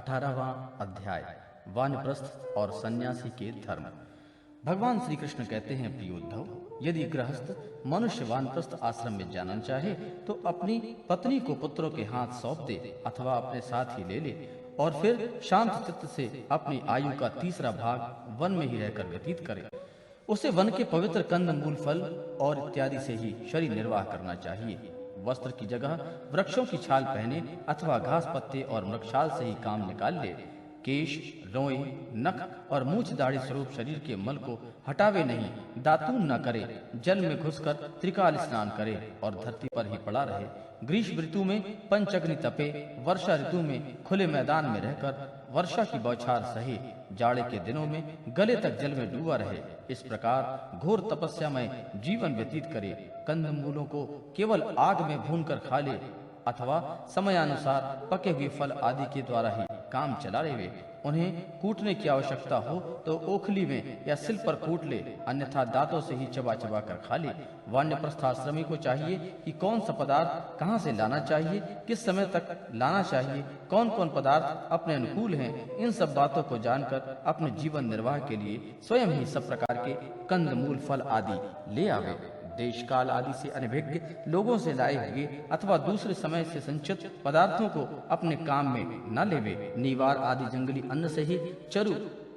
18वां अध्याय वानप्रस्थ और सन्यासी के धर्म। भगवान श्री कृष्ण कहते हैं, प्रिय उद्धव, यदि गृहस्थ मनुष्य वानप्रस्थ आश्रम में जाना चाहे तो अपनी पत्नी को पुत्रों के हाथ सौंप दे अथवा अपने साथ ही ले ले और फिर शांत चित्त से अपनी आयु का तीसरा भाग वन में ही रहकर व्यतीत करे। उसे वन के पवित्र कंद मूल फल और इत्यादि से ही शरीर निर्वाह करना चाहिए। वस्त्र की जगह वृक्षों की छाल पहने अथवा घास पत्ते और मृगछाल से ही काम निकाल ले। केश, रोए, नख और मूछ दाढ़ी स्वरूप शरीर के मल को हटावे नहीं, दातून न करे, जल में घुसकर त्रिकाल स्नान करे और धरती पर ही पड़ा रहे। ग्रीष्म ऋतु में पंचअग्नि तपे, वर्षा ऋतु में खुले मैदान में रहकर वर्षा की बौछार सहे, जाड़े के दिनों में गले तक जल में डूबा रहे। इस प्रकार घोर तपस्या में जीवन व्यतीत करे। कंदमूलों को केवल आग में भूनकर खा ले अथवा समयानुसार पके हुए फल आदि के द्वारा ही काम चला लेवे। उन्हें कूटने की आवश्यकता हो तो ओखली में या सिल पर कूट ले, अन्यथा दांतों से ही चबा चबा कर खा ले। वानप्रस्थाश्रमी को चाहिए कि कौन सा पदार्थ कहाँ से लाना चाहिए, किस समय तक लाना चाहिए, कौन कौन पदार्थ अपने अनुकूल हैं, इन सब बातों को जानकर अपने जीवन निर्वाह के लिए स्वयं ही सब प्रकार के कंद मूल फल आदि ले आवे। देश काल आदि से अनभिज्ञ लोगों से लाए हुए अथवा दूसरे समय से संचित पदार्थों को अपने काम में न लेवे। नीवार आदि जंगली अन्न से ही चरु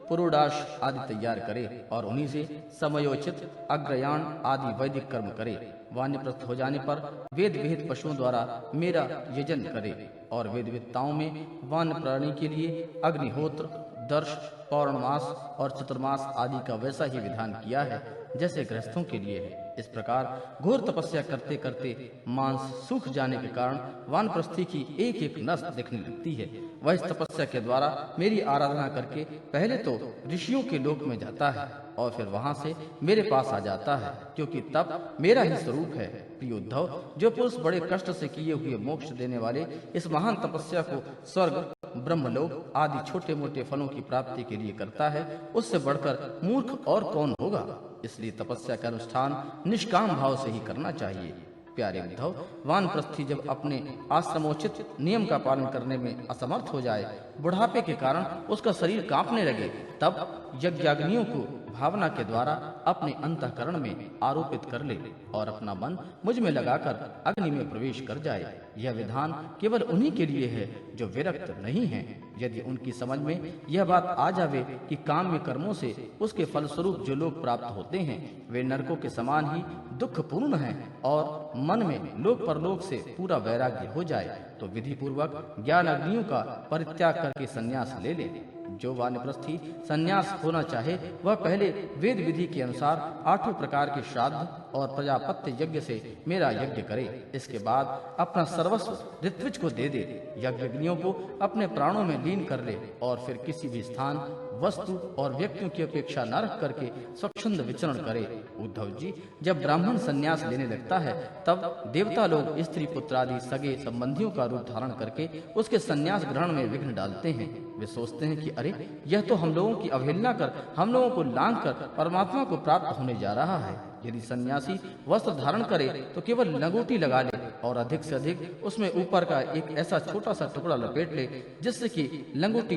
पुरोडाश आदि तैयार करे और उन्हीं से समयोचित अग्रयाण आदि वैदिक कर्म करे। वानप्रस्थ हो जाने पर वेद विहित पशुओं द्वारा मेरा यजन करे और वेद विद्ताओं में वान प्राणी के लिए अग्निहोत्र, दर्श, पौर्णमास और चतुर्मास आदि का वैसा ही विधान किया है जैसे गृहस्थों के लिए है। इस प्रकार घोर तपस्या करते करते मांस सूख जाने के कारण वानप्रस्थी की एक एक नस दिखने लगती है। वह इस तपस्या के द्वारा मेरी आराधना करके पहले तो ऋषियों के लोक में जाता है और फिर वहां से मेरे पास आ जाता है, क्योंकि तप मेरा ही स्वरूप है। प्रिय उद्धव, जो पुरुष बड़े कष्ट से किए हुए मोक्ष देने वाले इस महान तपस्या को स्वर्ग, ब्रह्मलोक आदि छोटे मोटे फलों की प्राप्ति के लिए करता है, उससे बढ़कर मूर्ख और कौन होगा। इसलिए तपस्या का अनुष्ठान निष्काम भाव से ही करना चाहिए। प्यारे उद्धव, वानप्रस्थी जब अपने आश्रमोचित नियम का पालन करने में असमर्थ हो जाए, बुढ़ापे के कारण उसका शरीर कांपने लगे, तब यज्ञाग्नियों को भावना के द्वारा अपने अंतःकरण में आरोपित कर ले और अपना मन मुझ में लगाकर अग्नि में प्रवेश कर जाए। यह विधान केवल उन्हीं के लिए है जो विरक्त नहीं हैं। यदि उनकी समझ में यह बात आ जावे कि काम्य कर्मों से उसके फलस्वरूप जो लोग प्राप्त होते हैं वे नरकों के समान ही दुखपूर्ण हैं और मन में लोक परलोक से पूरा वैराग्य हो जाए, तो विधि पूर्वक ज्ञान अग्नियों का परित्याग करके संन्यास ले ले। जो वानप्रस्थी संन्यास होना चाहे वह पहले वेद विधि के अनुसार 8 प्रकार के श्राद्ध और प्रजापत्य यज्ञ से मेरा यज्ञ करे। इसके बाद अपना सर्वस्व ऋत्विज को दे दे, यज्ञग्नियों को अपने प्राणों में लीन कर ले और फिर किसी भी स्थान, वस्तु और व्यक्तियों की अपेक्षा न रख करके स्वच्छंद विचरण करे। उद्धव जी, जब ब्राह्मण संन्यास लेने लगता है तब देवता लोग स्त्री पुत्र आदि सगे संबंधियों का रूप धारण करके उसके संन्यास ग्रहण में विघ्न डालते हैं। वे सोचते हैं कि अरे, यह तो हम लोगों की अवहेलना कर हम लोगों को लांघ कर परमात्मा को प्राप्त होने जा रहा है। यदि सन्यासी वस्त्र धारण करे तो केवल लंगोटी लगा ले और अधिक से अधिक उसमें ऊपर का एक ऐसा छोटा सा टुकड़ा लपेट ले जिससे कि लंगोटी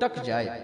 टक जाए,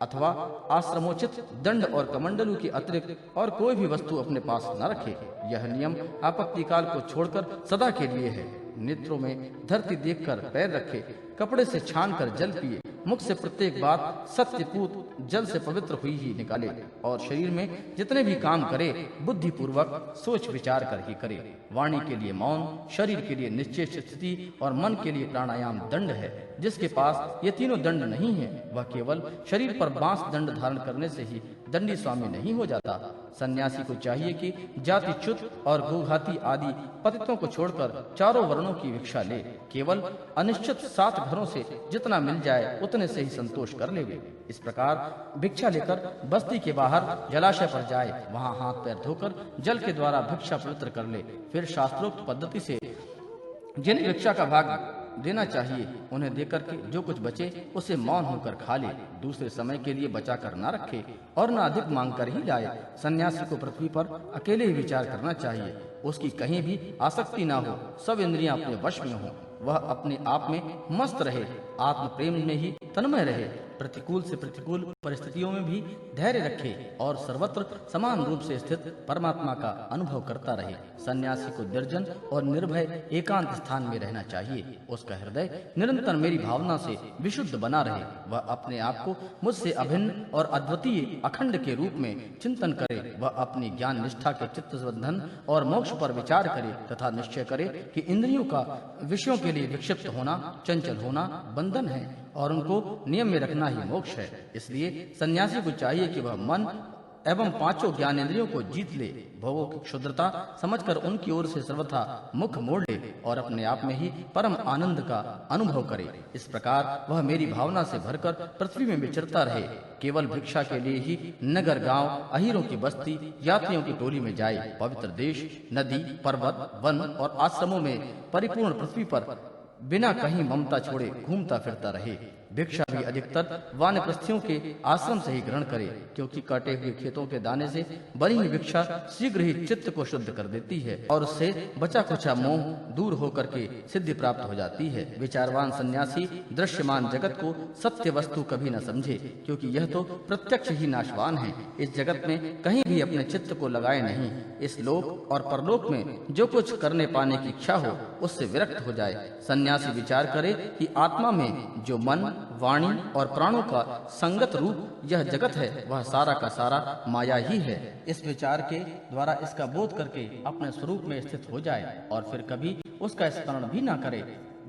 अथवा आश्रमोचित दंड और कमंडलू के अतिरिक्त और कोई भी वस्तु अपने पास न रखे। यह नियम आपत्ति काल को छोड़कर सदा के लिए है। नेत्रों में धरती देखकर पैर रखे, कपड़े से छान कर जल पिए, मुख से प्रत्येक बात सत्यपूत जल से पवित्र हुई ही निकाले और शरीर में जितने भी काम करे बुद्धि पूर्वक सोच विचार कर ही करे। वाणी के लिए मौन, शरीर के लिए निश्चेष्ट स्थिति और मन के लिए प्राणायाम दंड है। जिसके पास ये तीनों दंड नहीं है वह केवल शरीर पर बांस दंड धारण करने से ही दंडी स्वामी नहीं हो जाता। सन्यासी को चाहिए कि जातिच्युत और गोघाती आदि पतितों को छोड़कर चारों वर्णों की भिक्षा ले। केवल अनिश्चित 7 घरों से जितना मिल जाए उतने से ही संतोष कर लेवे। इस प्रकार भिक्षा लेकर बस्ती के बाहर जलाशय पर जाए, वहां हाथ पैर धोकर जल के द्वारा भिक्षा पवित्र कर ले। फिर शास्त्रोक्त पद्धति से जिन भिक्षा का भाग देना चाहिए उन्हें देकर के जो कुछ बचे उसे मौन होकर खा ले। दूसरे समय के लिए बचा कर न रखे और न अधिक मांग कर ही लाए। सन्यासी को पृथ्वी पर अकेले ही विचार करना चाहिए, उसकी कहीं भी आसक्ति ना हो, सब इंद्रियां अपने वश में हो। वह अपने आप में मस्त रहे, आत्म प्रेम में ही तन्मय रहे, प्रतिकूल से प्रतिकूल परिस्थितियों में भी धैर्य रखे और सर्वत्र समान रूप से स्थित परमात्मा का अनुभव करता रहे। सन्यासी को निर्जन और निर्भय एकांत स्थान में रहना चाहिए। उसका हृदय निरंतर मेरी भावना से विशुद्ध बना रहे। वह अपने आप को मुझसे अभिन्न और अद्वितीय अखंड के रूप में चिंतन करे। वह अपनी ज्ञान निष्ठा के चित्त बंधन और मोक्ष पर विचार करे तथा निश्चय करे कि इंद्रियों का विषयों के लिए विक्षिप्त होना, चंचल होना बंधन है और उनको नियम में रखना ही मोक्ष है। इसलिए सन्यासी को चाहिए कि वह मन एवं पांचों ज्ञानेंद्रियों को जीत ले, भोगों की क्षुद्रता समझकर उनकी ओर से सर्वथा मुख मोड़ ले और अपने आप में ही परम आनंद का अनुभव करे। इस प्रकार वह मेरी भावना से भरकर पृथ्वी में विचरता रहे। केवल भिक्षा के लिए ही नगर, गांव, अहीरों की बस्ती, यात्रियों की टोली में जाए। पवित्र देश, नदी, पर्वत, वन और आश्रमों में परिपूर्ण पृथ्वी पर बिना कहीं ममता छोड़े घूमता फिरता रहे। भिक्षा भी अधिकतर वानप्रस्थियों के आश्रम से ही ग्रहण करे, क्योंकि काटे हुए खेतों के दाने से बनी हुई भिक्षा शीघ्र ही चित्त को शुद्ध कर देती है और उससे बचा खुचा मोह दूर होकर के सिद्धि प्राप्त हो जाती है। विचारवान सन्यासी दृश्यमान जगत को सत्य वस्तु कभी न समझे, क्योंकि यह तो प्रत्यक्ष ही नाशवान है। इस जगत में कहीं भी अपने चित्त को लगाए नहीं। इस लोक और परलोक में जो कुछ करने पाने की इच्छा हो उससे विरक्त हो जाए। सन्यासी विचार करे कि आत्मा में जो मन, वाणी और प्राणों का संगत रूप यह जगत है, वह सारा का सारा माया ही है। इस विचार के द्वारा इसका बोध करके अपने स्वरूप में स्थित हो जाए और फिर कभी उसका स्मरण भी न करे।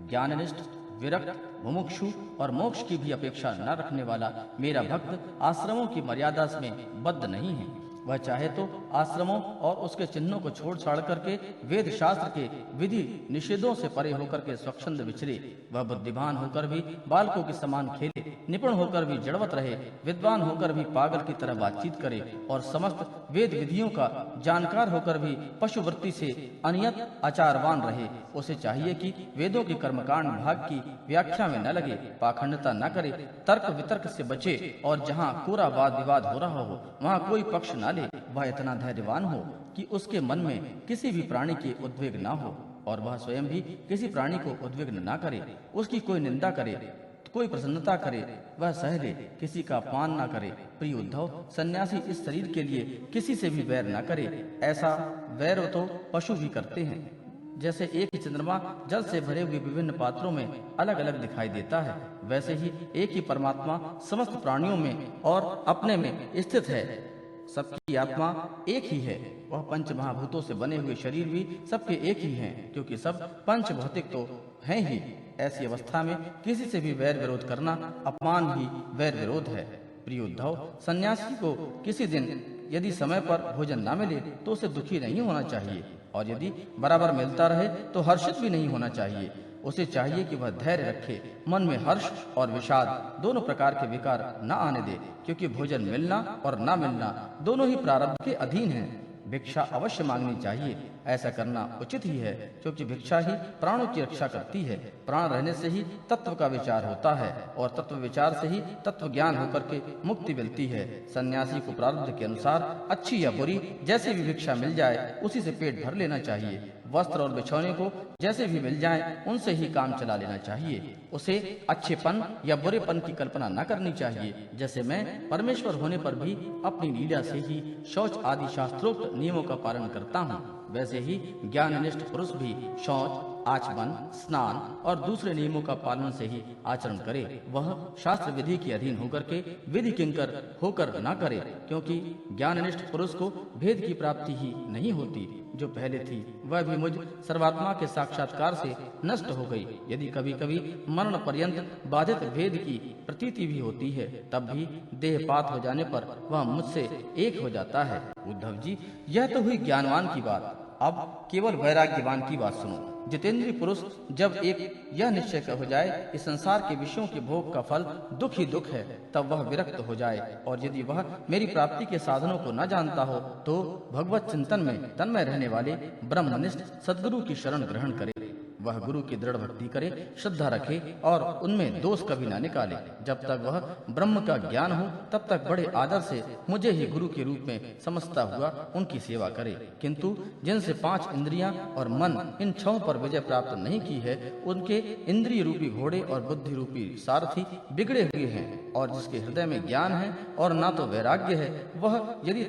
ज्ञाननिष्ठ, विरक्त, मुमुक्षु और मोक्ष की भी अपेक्षा न रखने वाला मेरा भक्त आश्रमों की मर्यादा में बद्ध नहीं है। वह चाहे तो आश्रमों और उसके चिन्हों को छोड़ छाड़ करके वेद शास्त्र के विधि निषेधों से परे होकर के स्वच्छंद विचरे। वह बुद्धिमान होकर भी बालकों के समान खेले, निपुण होकर भी जड़वत रहे, विद्वान होकर भी पागल की तरह बातचीत करे और समस्त वेद विधियों का जानकार होकर भी पशुवृत्ति से अनियत आचारवान रहे। उसे चाहिए कि वेदों के कर्मकांड भाग की व्याख्या में न लगे, पाखंडता न करे, तर्क वितर्क से बचे और जहाँ कोरा वाद विवाद हो रहा हो वहाँ कोई पक्ष न ले। वह इतना धैर्यवान हो कि उसके मन में किसी भी प्राणी के उद्वेग न हो और वह स्वयं भी किसी प्राणी को उद्विग्न न करे। उसकी कोई निंदा करे, कोई प्रसन्नता करे, वह सह ले, किसी का अपमान न करे। प्रिय उद्धव, सन्यासी इस शरीर के लिए किसी से भी वैर न करे। ऐसा वैर तो पशु भी करते हैं। जैसे एक ही चंद्रमा जल से भरे हुए विभिन्न पात्रों में अलग अलग दिखाई देता है, वैसे ही एक ही परमात्मा समस्त प्राणियों में और अपने में स्थित है। सबकी आत्मा एक ही है। वह पंच महाभूतों से बने हुए शरीर भी सबके एक ही हैं, क्योंकि सब पंच भौतिक तो हैं ही। ऐसी अवस्था में किसी से भी वैर विरोध करना अपमान ही वैर विरोध है। प्रिय उद्धव, सन्यासी को किसी दिन यदि समय पर भोजन न मिले तो उसे दुखी नहीं होना चाहिए और यदि बराबर मिलता रहे तो हर्षित भी नहीं होना चाहिए। उसे चाहिए कि वह धैर्य रखे, मन में हर्ष और विषाद दोनों प्रकार के विकार न आने दे, क्योंकि भोजन मिलना और न मिलना दोनों ही प्रारब्ध के अधीन हैं। भिक्षा अवश्य मांगनी चाहिए, ऐसा करना उचित ही है, क्योंकि भिक्षा ही प्राणों की रक्षा करती है। प्राण रहने से ही तत्व का विचार होता है और तत्व विचार से ही तत्व ज्ञान होकर के मुक्ति मिलती है। सन्यासी को प्रारब्ध के अनुसार अच्छी या बुरी जैसे भी भिक्षा मिल जाए उसी से पेट भर लेना चाहिए। वस्त्र और बिछौने को जैसे भी मिल जाए उनसे ही काम चला लेना चाहिए। उसे अच्छेपन या बुरेपन की कल्पना न करनी चाहिए। जैसे मैं परमेश्वर होने पर भी अपनी लीला से ही शौच आदि शास्त्रोक्त नियमों का पालन करता हूँ, वैसे ही ज्ञाननिष्ठ पुरुष भी शौच, आचमन, स्नान और दूसरे नियमों का पालन से ही आचरण करे। वह शास्त्र विधि के अधीन होकर के विधि किंकर होकर न करे, क्योंकि ज्ञाननिष्ठ पुरुष को भेद की प्राप्ति ही नहीं होती। जो पहले थी वह भी मुझ सर्वात्मा के साक्षात्कार से नष्ट हो गई। यदि कभी कभी मरण पर्यंत बाधित भेद की प्रतीति भी होती है, तब भी देहपात हो जाने पर वह मुझसे एक हो जाता है। उद्धव जी, यह तो हुई ज्ञानवान की बात। अब केवल वैराग्यवान की बात सुनो। जितेंद्रीय पुरुष जब एक यह निश्चय कर हो जाए कि संसार के विषयों के भोग का फल दुख ही दुख है, तब वह विरक्त हो जाए और यदि वह मेरी प्राप्ति के साधनों को न जानता हो तो भगवत चिंतन में तन्मय रहने वाले ब्रह्मनिष्ठ सद्गुरु की शरण ग्रहण करे। वह गुरु की दृढ़ भक्ति करे, श्रद्धा रखे और उनमें दोष कभी ना निकाले। जब तक वह ब्रह्म का ज्ञान हो तब तक बड़े आदर से मुझे ही गुरु के रूप में समझता हुआ उनकी सेवा करे। किंतु जिनसे 5 इंद्रियां और मन इन 6 पर विजय प्राप्त नहीं की है, उनके इंद्रिय रूपी घोड़े और बुद्धि रूपी सारथी बिगड़े हुए हैं। और जिसके हृदय में ज्ञान है और ना तो वैराग्य है, वह यदि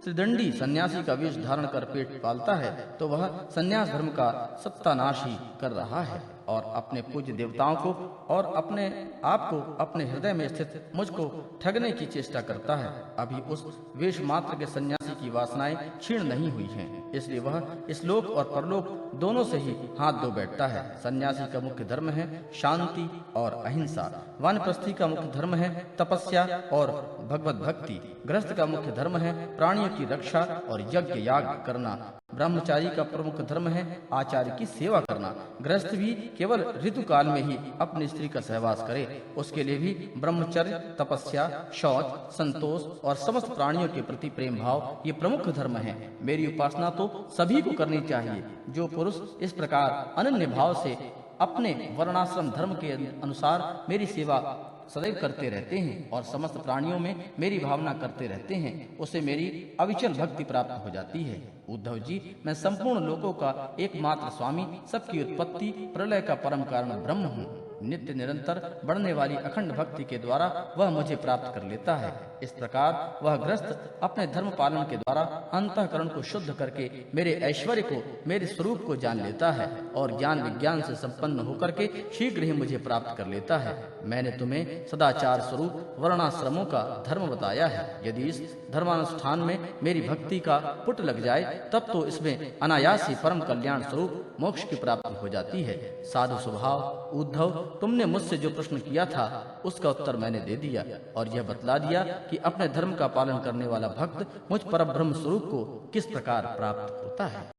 त्रिदंडी सन्यासी का वेश धारण कर पेट पालता है तो वह सन्यास धर्म का सत्यानाश ही कर रहा है और अपने पूज्य देवताओं को और अपने आप को अपने हृदय में स्थित मुझको ठगने की चेष्टा करता है। अभी उस वेश मात्र के सन्यासी की वासनाएं क्षीण नहीं हुई हैं, इसलिए वह इस लोक और परलोक दोनों से ही हाथ धो बैठता है। सन्यासी का मुख्य धर्म है शांति और अहिंसा, वानप्रस्थी का मुख्य धर्म है तपस्या और भगवत भक्ति, गृहस्थ का मुख्य धर्म है प्राणियों की रक्षा और यज्ञ याग करना, ब्रह्मचारी का प्रमुख धर्म है आचार्य की सेवा करना। गृहस्थ भी केवल ऋतु काल में ही अपनी स्त्री का सहवास करे, उसके लिए भी ब्रह्मचर्य, तपस्या, शौच, संतोष और समस्त प्राणियों के प्रति प्रेम भाव ये प्रमुख धर्म है। मेरी उपासना तो सभी को करनी चाहिए। जो पुरुष इस प्रकार अनन्य भाव से अपने वर्णाश्रम धर्म के अनुसार मेरी सेवा सदैव करते रहते हैं और समस्त प्राणियों में मेरी भावना करते रहते हैं, उसे मेरी अविचल भक्ति प्राप्त हो जाती है। उद्धव जी, मैं संपूर्ण लोकों का एकमात्र स्वामी, सबकी उत्पत्ति प्रलय का परम कारण ब्रह्म हूँ। नित्य निरंतर बढ़ने वाली अखंड भक्ति के द्वारा वह मुझे प्राप्त कर लेता है। इस प्रकार वह गृहस्थ अपने धर्म पालन के द्वारा अंतःकरण को शुद्ध करके मेरे ऐश्वर्य को, मेरे स्वरूप को जान लेता है और ज्ञान विज्ञान से संपन्न होकर के शीघ्र ही मुझे प्राप्त कर लेता है। मैंने तुम्हें सदाचार स्वरूप वर्णाश्रमों का धर्म बताया है। यदि इस धर्मानुष्ठान में मेरी भक्ति का पुट लग जाए तब तो इसमें अनायास ही परम कल्याण स्वरूप मोक्ष की प्राप्ति हो जाती है। साधु स्वभाव उद्धव, तुमने मुझसे जो प्रश्न किया था उसका उत्तर मैंने दे दिया और यह बतला दिया कि अपने धर्म का पालन करने वाला भक्त मुझ परब्रह्म स्वरूप को किस प्रकार प्राप्त होता है।